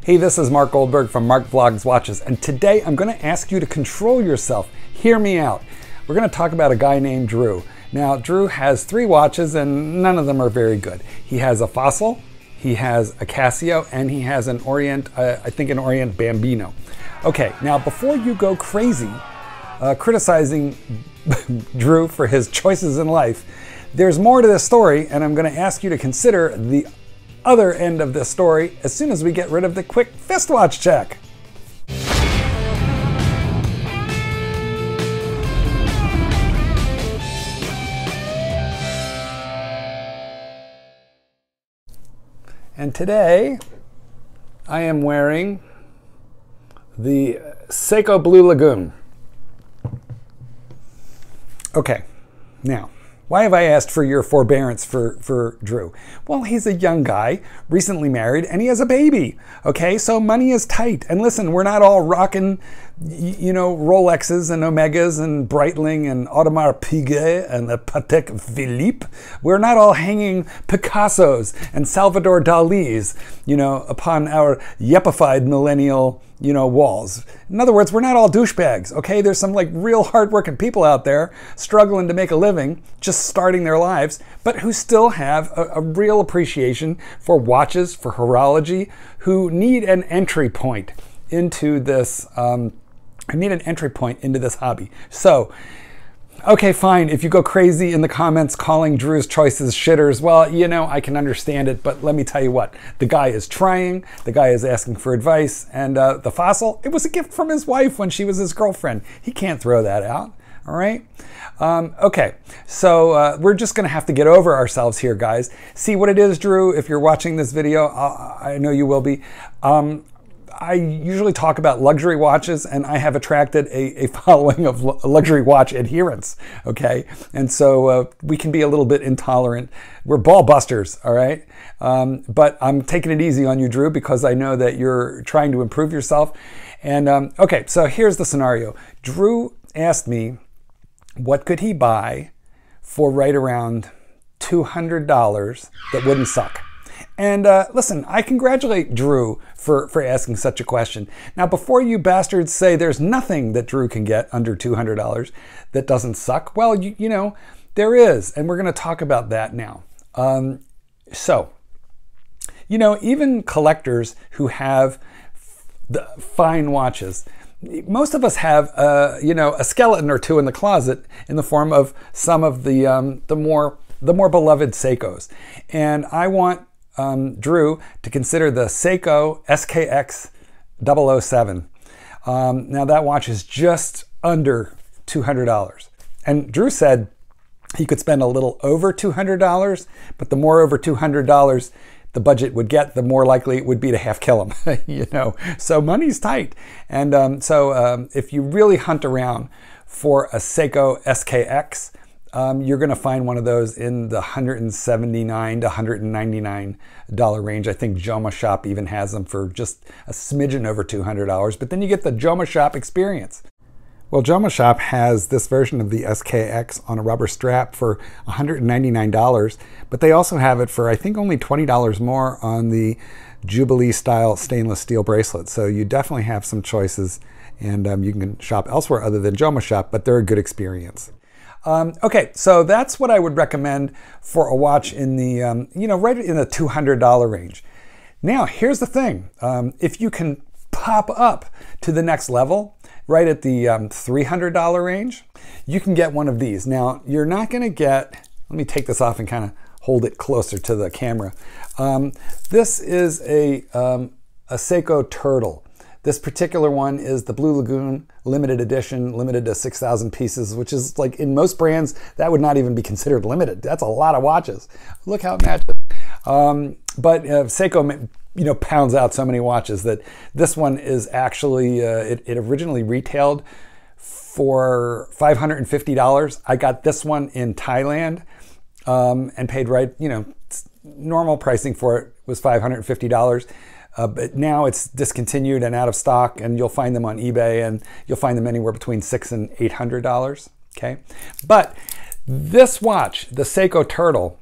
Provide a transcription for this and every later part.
Hey, this is Marc Goldberg from Marc Vlogs Watches, and today I'm going to ask you to control yourself. Hear me out. We're going to talk about a guy named Drew. Now, Drew has 3 watches, and none of them are very good. He has a Fossil, he has a Casio, and he has an Orient, I think an Orient Bambino. Okay, now before you go crazy criticizing Drew for his choices in life, there's more to this story, and I'm going to ask you to consider the other end of this story as soon as we get rid of the quick fist watch check. And today I am wearing the Seiko Blue Lagoon. Okay, now, why have I asked for your forbearance for Drew? Well, he's a young guy, recently married, and he has a baby. Okay, so money is tight. And listen, we're not all rocking, you know, Rolexes and Omegas and Breitling and Audemars Piguet and the Patek Philippe. We're not all hanging Picassos and Salvador Dali's, you know, upon our yeppified millennial, you know, walls. In other words, we're not all douchebags, okay? There's some like real hardworking people out there struggling to make a living, just starting their lives, but who still have a real appreciation for watches, for horology, who need an entry point into this, hobby. So, okay, fine, if you go crazy in the comments calling Drew's choices shitters, well, you know, I can understand it, but let me tell you what, the guy is trying, the guy is asking for advice, and the Fossil, it was a gift from his wife when she was his girlfriend. He can't throw that out, all right? Okay, so we're just gonna have to get over ourselves here, guys. See what it is, Drew, if you're watching this video, I know you will be. I usually talk about luxury watches, and I have attracted a following of luxury watch adherents, okay? And so we can be a little bit intolerant. We're ball busters, all right? But I'm taking it easy on you, Drew, because I know that you're trying to improve yourself. And okay, so here's the scenario. Drew asked me what could he buy for right around $200 that wouldn't suck. And listen, I congratulate Drew for asking such a question. Now, before you bastards say there's nothing that Drew can get under $200 that doesn't suck, well, you know, there is, and we're going to talk about that now. So, you know, even collectors who have the fine watches, most of us have, you know, a skeleton or two in the closet in the form of some of the more beloved Seikos, and I want Drew to consider the Seiko SKX 007. Now that watch is just under $200. And Drew said he could spend a little over $200, but the more over $200 the budget would get, the more likely it would be to half kill him, you know. So money's tight. And if you really hunt around for a Seiko SKX, you're going to find one of those in the $179 to $199 range. I think Joma Shop even has them for just a smidgen over $200, but then you get the Joma Shop experience. Well, Joma Shop has this version of the SKX on a rubber strap for $199, but they also have it for, I think, only $20 more on the Jubilee style stainless steel bracelet. So you definitely have some choices, and you can shop elsewhere other than Joma Shop, but they're a good experience. Okay, so that's what I would recommend for a watch in the, you know, right in the $200 range. Now, here's the thing. If you can pop up to the next level, right at the $300 range, you can get one of these. Now, you're not going to get, let me take this off and kind of hold it closer to the camera. This is a Seiko Turtle. This particular one is the Blue Lagoon limited edition, limited to 6,000 pieces, which is like in most brands, that would not even be considered limited. That's a lot of watches. Look how it matches. But Seiko, you know, pounds out so many watches that this one is actually, it originally retailed for $550. I got this one in Thailand and paid right, you know, normal pricing for it was $550. But now it's discontinued and out of stock, and you'll find them on eBay, and you'll find them anywhere between $600 and $800, okay? But this watch, the Seiko Turtle,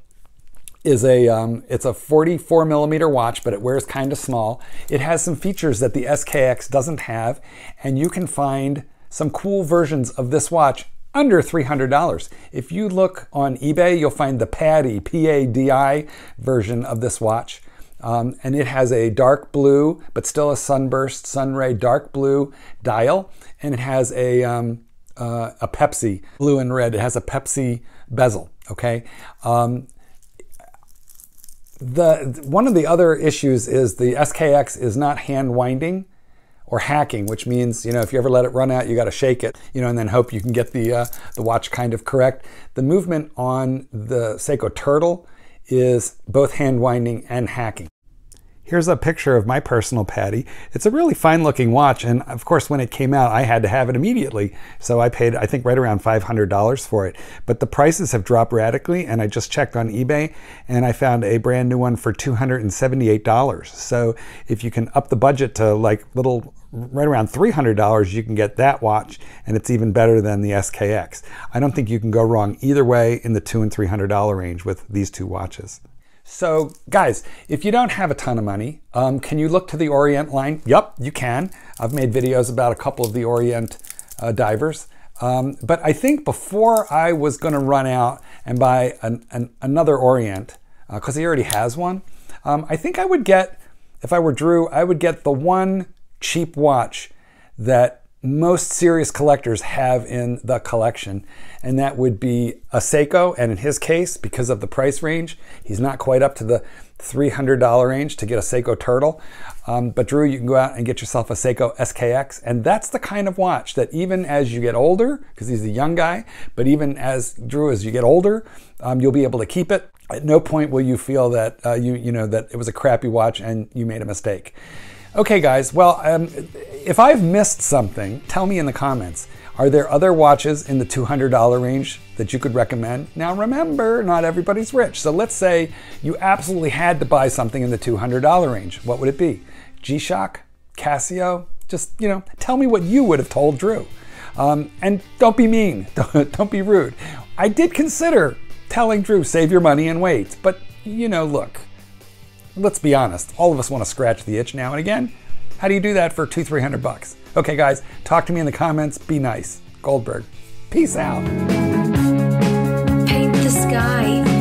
is it's a 44 millimeter watch, but it wears kind of small. It has some features that the SKX doesn't have, and you can find some cool versions of this watch under $300. If you look on eBay, you'll find the PADI, P-A-D-I version of this watch. And it has a dark blue, but still a sunburst, sunray, dark blue dial. And it has a Pepsi, blue and red. It has a Pepsi bezel, okay? One of the other issues is the SKX is not hand winding or hacking, which means, if you ever let it run out, you got to shake it, and then hope you can get the watch kind of correct. The movement on the Seiko Turtle is both hand winding and hacking. Here's a picture of my personal PADI. It's a really fine looking watch, and of course when it came out I had to have it immediately, so I paid I think right around $500 for it. But the prices have dropped radically, and I just checked on eBay and I found a brand new one for $278. So if you can up the budget to like right around $300, you can get that watch, and it's even better than the SKX. I don't think you can go wrong either way in the $200 and $300 range with these two watches. So guys, if you don't have a ton of money, can you look to the Orient line? Yup, you can. I've made videos about a couple of the Orient divers. But I think before I was going to run out and buy another Orient, because he already has one, I think I would get, if I were Drew, I would get the one cheap watch that most serious collectors have in the collection, and that would be a Seiko. And in his case, because of the price range, he's not quite up to the $300 range to get a Seiko Turtle. But Drew, you can go out and get yourself a Seiko SKX, and that's the kind of watch that even as you get older, because he's a young guy, but even as Drew, as you get older, you'll be able to keep it. At no point will you feel that that it was a crappy watch and you made a mistake. Okay guys, well, if I've missed something, tell me in the comments. Are there other watches in the $200 range that you could recommend? Now remember, not everybody's rich. So let's say you absolutely had to buy something in the $200 range. What would it be? G-Shock? Casio? Just, tell me what you would have told Drew. And don't be mean, don't be rude. I did consider telling Drew, save your money and wait, but look. Let's be honest, all of us want to scratch the itch now and again. How do you do that for $200-300? Okay guys, talk to me in the comments, be nice. Goldberg, peace out. Paint the sky.